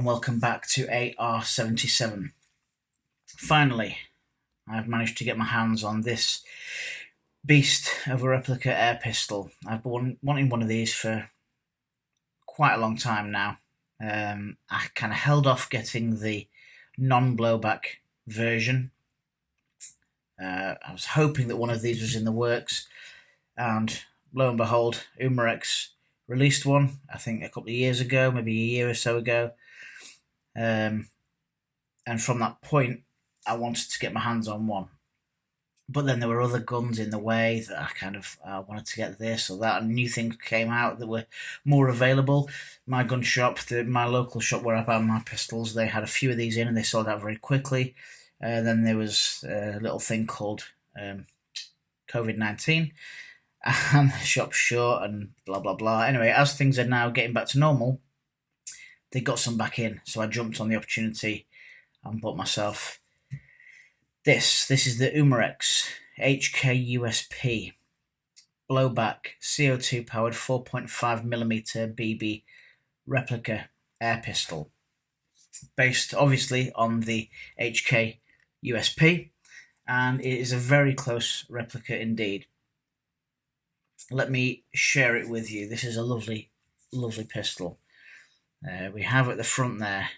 and welcome back to AR-77. Finally, I've managed to get my hands on this beast of a replica air pistol. I've been wanting one of these for quite a long time now. I kind of held off getting the non-blowback version. I was hoping that one of these was in the works, and lo and behold, Umarex released one, I think a couple of years ago, maybe a year or so ago. And from that point, I wanted to get my hands on one. But then there were other guns in the way that I kind of wanted to get this or that, and new things came out that were more available. My gun shop, my local shop where I buy my pistols, they had a few of these in and they sold out very quickly. Then there was a little thing called COVID-19, and the shop's shut and blah, blah, blah. Anyway, as things are now getting back to normal, they got some back in. So I jumped on the opportunity and bought myself this. This is the Umarex H&K USP blowback CO2 powered 4.5mm BB replica air pistol. Based obviously on the H&K USP, and it is a very close replica indeed. Let me share it with you. This is a lovely, lovely pistol. We have at the front there,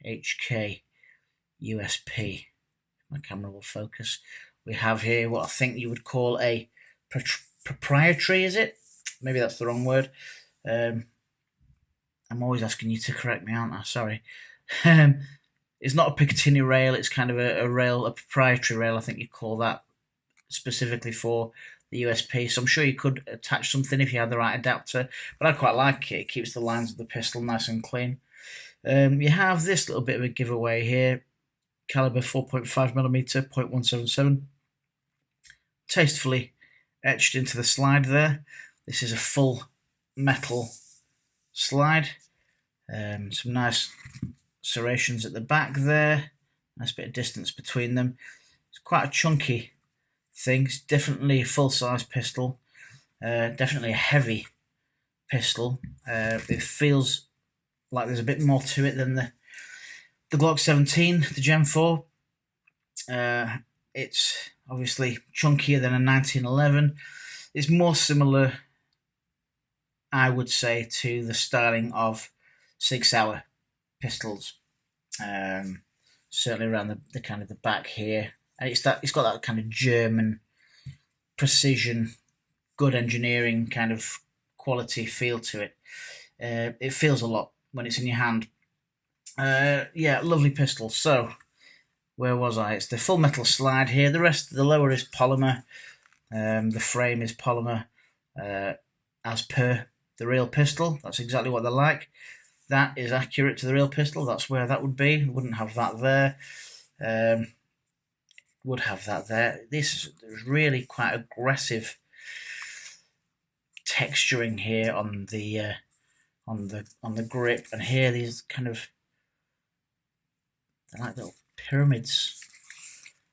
H&K USP. My camera will focus. We have here what I think you would call a proprietary, is it? Maybe that's the wrong word. I'm always asking you to correct me, aren't I? Sorry. It's not a Picatinny rail, it's kind of a rail, a proprietary rail, I think you call that, specifically for the USP. So I'm sure you could attach something if you had the right adapter, but I quite like it. It keeps the lines of the pistol nice and clean. You have this little bit of a giveaway here. Caliber 4.5mm, .177. Tastefully etched into the slide there. This is a full metal slide. Some nice serrations at the back there. Nice bit of distance between them. It's quite a chunky thing. It's definitely a full-size pistol. Definitely a heavy pistol. It feels like there's a bit more to it than the Glock 17, the Gen 4. It's obviously chunkier than a 1911. It's more similar, I would say, to the styling of Sig Sauer pistols. Certainly around the kind of the back here, and it's got that kind of German precision, good engineering kind of quality feel to it. It feels a lot when it's in your hand. Yeah, lovely pistol. So, where was I? It's the full metal slide here. The rest, the lower is polymer. The frame is polymer, as per the real pistol. That's exactly what they're like. That is accurate to the real pistol. That's where that would be. Wouldn't have that there. Would have that there. This is really quite aggressive texturing here on the grip, and here these kind of, they're like little pyramids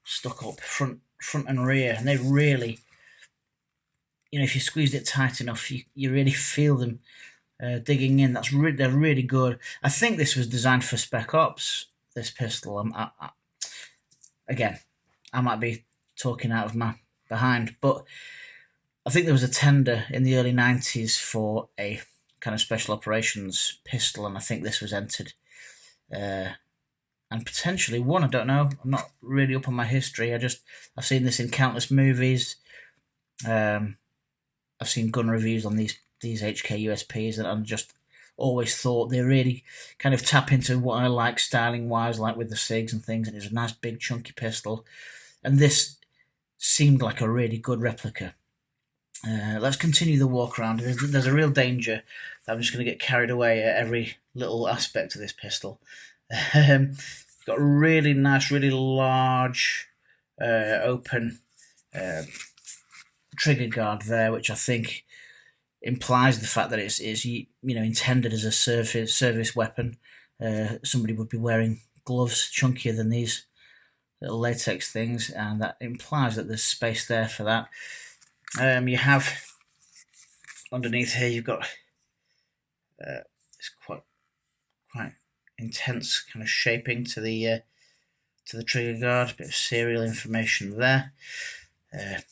stuck up front and rear, and they really, if you squeezed it tight enough, you really feel them digging in. They're really good. I think this was designed for Spec Ops, this pistol. Again, I might be talking out of my behind, but I think there was a tender in the early 90s for a kind of special operations pistol, and I think this was entered and potentially won. I don't know. I'm not really up on my history. I've seen this in countless movies. I've seen gun reviews on these H&K USPs, and I've just always thought they really kind of tap into what I like styling wise, like with the SIGs and things, and it's a nice big chunky pistol, and this seemed like a really good replica. Let's continue the walk around. There's a real danger that I'm just going to get carried away at every little aspect of this pistol. It's got a really nice, really large open trigger guard there, which I think implies the fact that it's intended as a service weapon. Somebody would be wearing gloves chunkier than these little latex things, and that implies that there's space there for that. You have underneath here, you've got it's quite intense kind of shaping to the trigger guard. A bit of serial information there.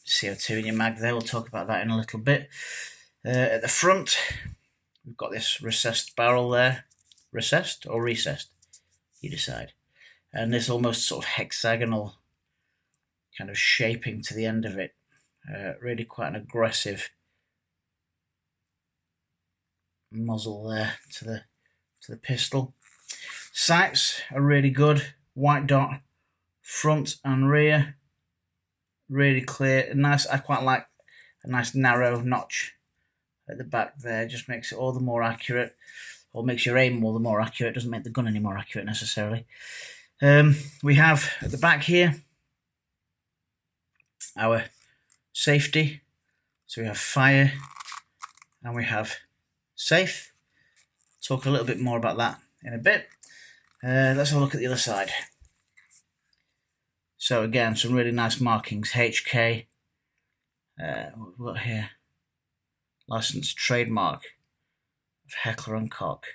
CO2 in your mag there. We'll talk about that in a little bit. At the front, we've got this recessed barrel there. Recessed or recessed? You decide. And this almost sort of hexagonal kind of shaping to the end of it. Really quite an aggressive muzzle there to the pistol. Sights are really good. White dot front and rear. Really clear. Nice. I quite like a nice narrow notch at the back there. Just makes it all the more accurate, or makes your aim all the more accurate. Doesn't make the gun any more accurate necessarily. We have at the back here our safety. So we have fire and we have safe. Talk a little bit more about that in a bit. Let's have a look at the other side. So again, some really nice markings. HK. What have we got here? Licensed trademark of Heckler and Koch.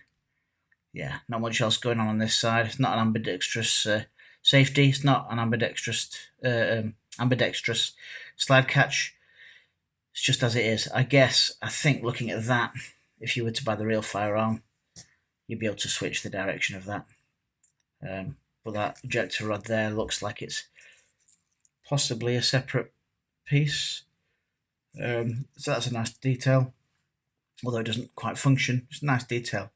Yeah, not much else going on this side. It's not an ambidextrous safety. It's not an ambidextrous slide catch. It's just as it is. I think looking at that, if you were to buy the real firearm, you'd be able to switch the direction of that. But that ejector rod there looks like it's possibly a separate piece. So that's a nice detail, although it doesn't quite function. It's a nice detail.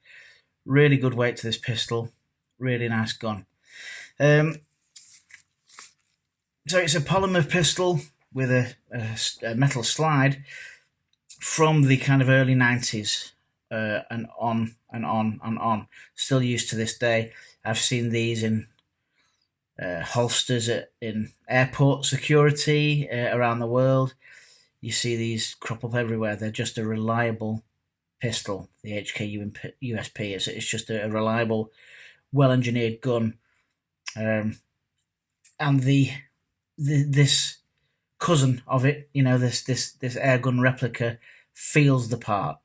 Really good weight to this pistol. Really nice gun. So it's a polymer pistol with a metal slide from the kind of early 90s and on and on and on. Still used to this day. I've seen these in holsters in airport security around the world. You see these crop up everywhere. They're just a reliable pistol, the H&K USP. It's just a reliable, well-engineered gun. And this cousin of it, you know, this airgun replica feels the part.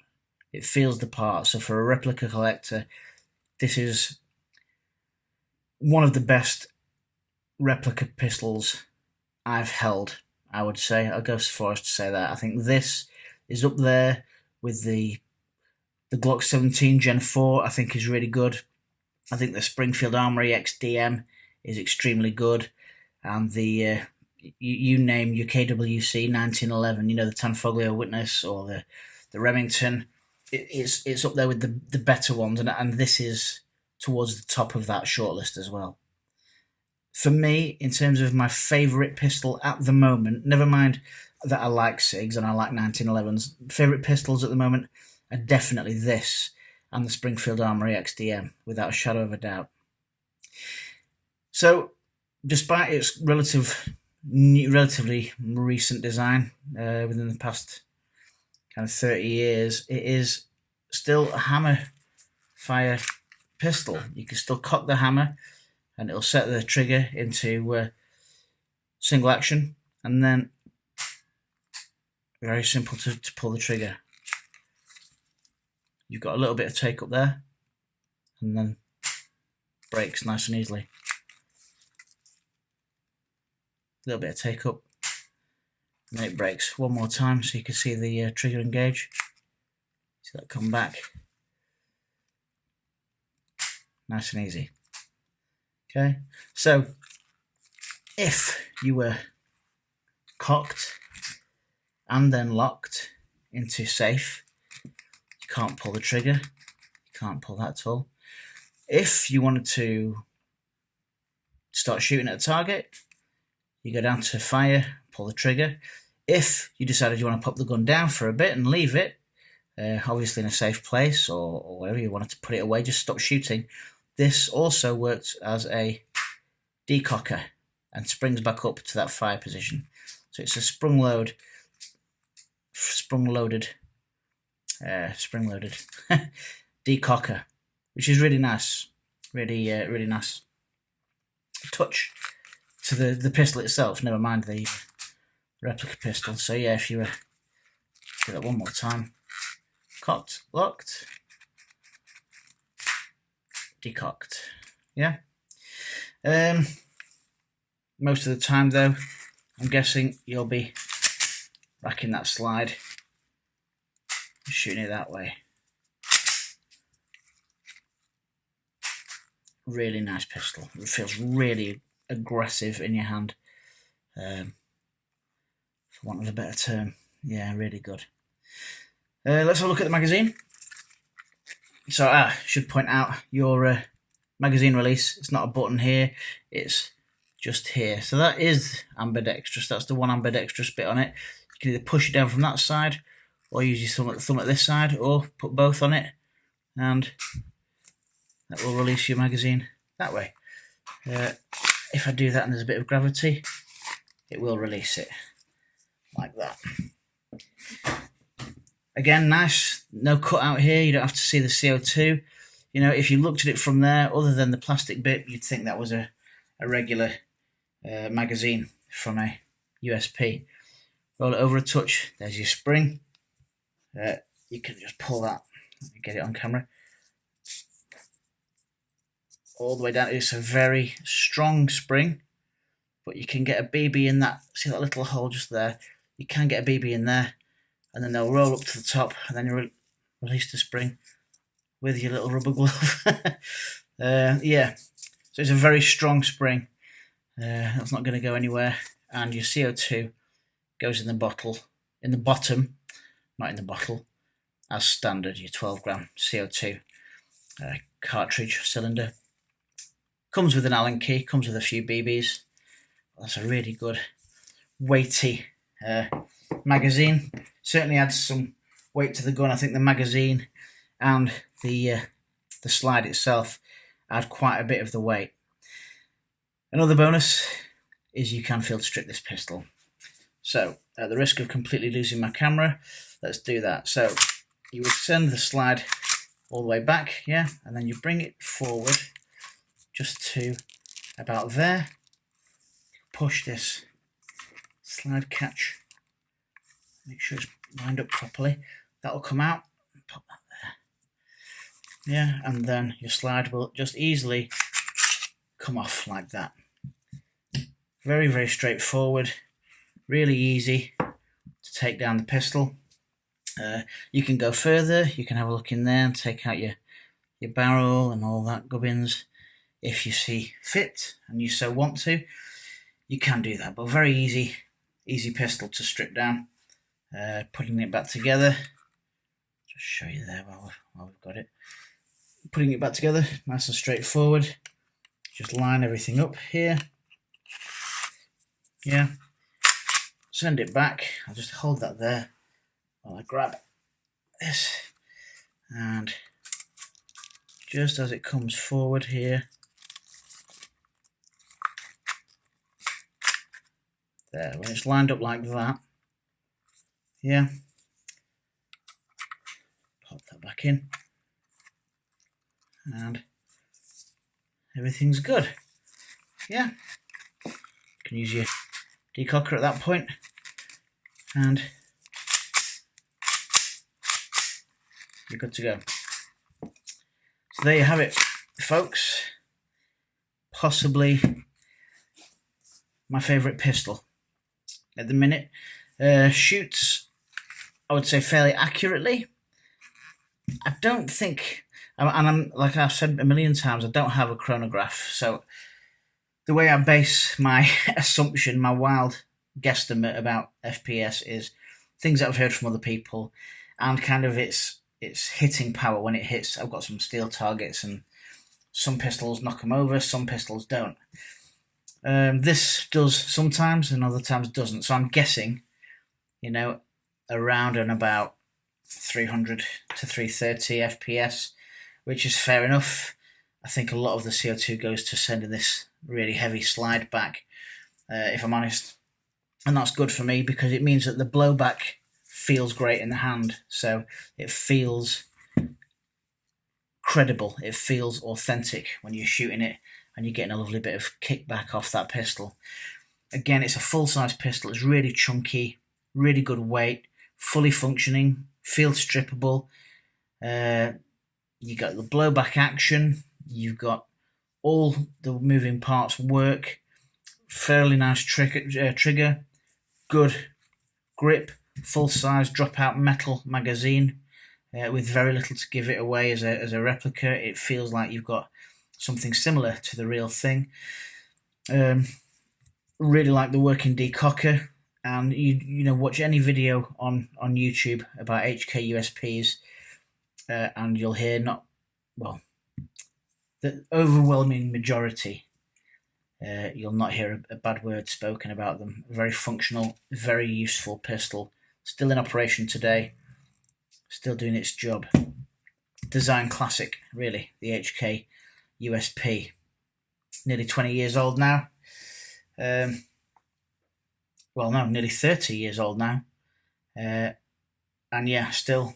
It feels the part. So for a replica collector, this is one of the best replica pistols I've held, I would say. I'll go so far as to say that. I think this is up there with the Glock 17 Gen 4, I think is really good. I think the Springfield Armory XDM is extremely good. And the, you name your KWC 1911, you know, the Tanfoglio Witness or the Remington, it's up there with the better ones. And this is towards the top of that shortlist as well. For me, in terms of my favourite pistol at the moment, never mind that I like SIGs and I like 1911s, favourite pistols at the moment are definitely this and the Springfield Armory XDM, without a shadow of a doubt. So, despite its relatively recent design, within the past kind of 30 years, it is still a hammer fire pistol. You can still cock the hammer and it'll set the trigger into single action, and then very simple to pull the trigger. You've got a little bit of take up there, and then brakes nice and easily. A little bit of take up, and then it brakes one more time so you can see the trigger engage. See that come back. Nice and easy. Okay, so if you were cocked and then locked into safe, you can't pull the trigger. You can't pull that at all. If you wanted to start shooting at a target, you go down to fire, pull the trigger. If you decided you want to pop the gun down for a bit and leave it, obviously in a safe place or wherever you wanted to put it away, just stop shooting. This also works as a decocker and springs back up to that fire position. So it's a spring-loaded decocker, which is really nice, really nice touch to the pistol itself. Never mind the replica pistol. So yeah, if you do that one more time, cocked, locked, decocked. Yeah. Most of the time though, I'm guessing you'll be racking that slide, shooting it that way. Really nice pistol. It feels really aggressive in your hand, for want of a better term. Yeah, really good. Let's have a look at the magazine. So I should point out your magazine release. It's not a button here, it's just here. So that is ambidextrous. That's the one ambidextrous bit on it. You can either push it down from that side, or use your thumb at this side, or put both on it, and that will release your magazine that way. If I do that and there's a bit of gravity, it will release it like that. Again, nice, no cut out here. You don't have to see the CO2. You know, if you looked at it from there, other than the plastic bit, you'd think that was a regular magazine from a USP. Roll it over a touch. There's your spring. You can just pull that. Let me get it on camera. All the way down. It's a very strong spring, but you can get a BB in that. See that little hole just there? You can get a BB in there, and then they'll roll up to the top, and then you release the spring with your little rubber glove. Yeah, so it's a very strong spring. That's not going to go anywhere, and your CO2 goes in the bottle, in the bottom, not in the bottle, as standard. Your 12 gram CO2 cartridge cylinder. Comes with an Allen key, comes with a few BBs. That's a really good, weighty magazine. Certainly adds some weight to the gun. I think the magazine and the slide itself add quite a bit of the weight. Another bonus is you can field strip this pistol. So, at the risk of completely losing my camera, let's do that. So, you would send the slide all the way back, yeah, and then you bring it forward just to about there. Push this slide catch, make sure it's lined up properly. That'll come out, pop that there. Yeah, and then your slide will just easily come off like that. Very, very straightforward, really easy to take down the pistol. You can go further, you can have a look in there and take out your barrel and all that gubbins. If you see fit and you so want to, you can do that, but very easy pistol to strip down. Putting it back together, just show you there while we've got it. Putting it back together, nice and straightforward. Just line everything up here. Yeah. Send it back. I'll just hold that there while I grab this, and just as it comes forward here, there, when it's lined up like that, yeah, pop that back in, and everything's good. Yeah, you can use your decocker at that point, and you're good to go. So there you have it, folks. Possibly my favourite pistol at the minute. Shoots, I would say, fairly accurately. I don't think, and I'm like I've said a million times, I don't have a chronograph, so the way I base my assumption, my wild guesstimate about FPS is things that I've heard from other people, and kind of its hitting power when it hits. I've got some steel targets, and some pistols knock them over, some pistols don't. This does sometimes, and other times doesn't. So I'm guessing, you know, around and about 300 to 330 FPS, which is fair enough. I think a lot of the CO2 goes to sending this really heavy slide back, if I'm honest. And that's good for me because it means that the blowback feels great in the hand. So it feels credible. It feels authentic when you're shooting it and you're getting a lovely bit of kickback off that pistol. Again, it's a full-size pistol. It's really chunky, really good weight, fully functioning, field strippable. You got the blowback action, You've got all the moving parts work, fairly nice trigger, good grip, full-size drop-out metal magazine with very little to give it away as a replica. It feels like you've got something similar to the real thing. Really like the working decocker, and you know, watch any video on YouTube about H&K USPs, and you'll hear the overwhelming majority. You'll not hear a bad word spoken about them. Very functional, very useful pistol. Still in operation today. Still doing its job. Design classic, really. The H&K USP. Nearly 20 years old now. Well, no, nearly 30 years old now. And yeah, still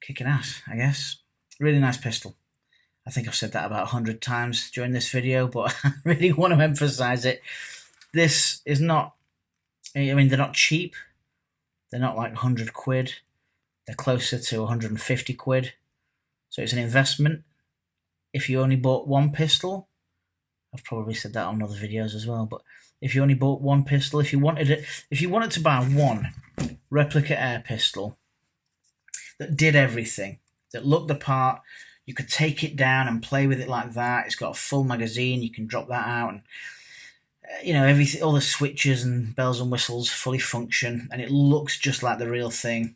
kicking ass, I guess. Really nice pistol. I think I've said that about 100 times during this video, but I really want to emphasize it. This is not, I mean, they're not cheap. They're not like 100 quid. They're closer to 150 quid. So it's an investment. If you only bought one pistol, I've probably said that on other videos as well, but if you only bought one pistol, if you wanted to buy one replica air pistol that did everything, that looked the part, you could take it down and play with it like that. It's got a full magazine. You can drop that out, and you know, everything, all the switches and bells and whistles fully function, and it looks just like the real thing.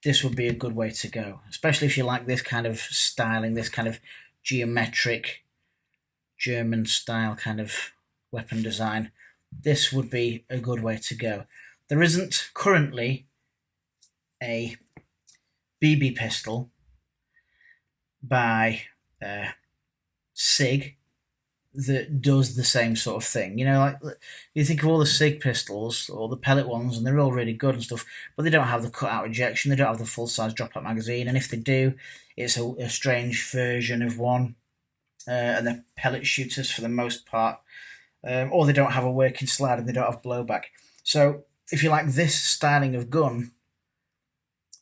This would be a good way to go, especially if you like this kind of styling, this kind of geometric German style kind of weapon design. This would be a good way to go. There isn't currently a BB pistol by SIG that does the same sort of thing. You know, like you think of all the SIG pistols or the pellet ones, and they're all really good and stuff, but they don't have the cutout ejection, they don't have the full-size drop-out magazine, and if they do, it's a strange version of one, and they're pellet shooters for the most part, or they don't have a working slide and they don't have blowback. So if you like this styling of gun,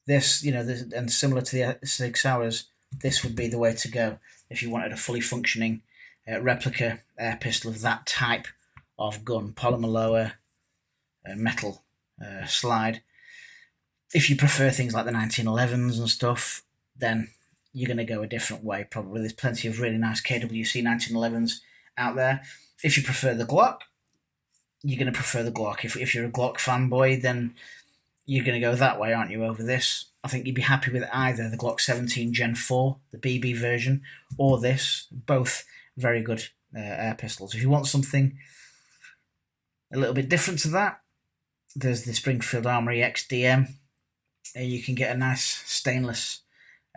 this, you know, this, and similar to the 6 hours, this would be the way to go if you wanted a fully functioning replica air pistol of that type of gun, polymer lower, metal slide. If you prefer things like the 1911s and stuff, then you're going to go a different way probably. There's plenty of really nice KWC 1911s out there. If you prefer the Glock, you're going to prefer the Glock. If you're a Glock fanboy, then you're going to go that way, aren't you, over this? I think you'd be happy with either the Glock 17 Gen 4, the BB version, or this. Both very good air pistols. If you want something a little bit different to that, there's the Springfield Armory XDM. You can get a nice stainless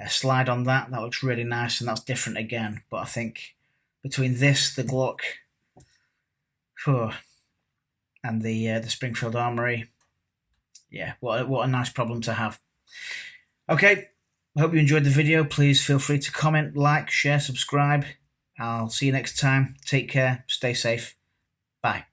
slide on that. That looks really nice, and that's different again. But I think between this, the Glock, and the Springfield Armory, yeah, what a nice problem to have. Okay, I hope you enjoyed the video. Please feel free to comment, like, share, subscribe. I'll see you next time. Take care. Stay safe. Bye.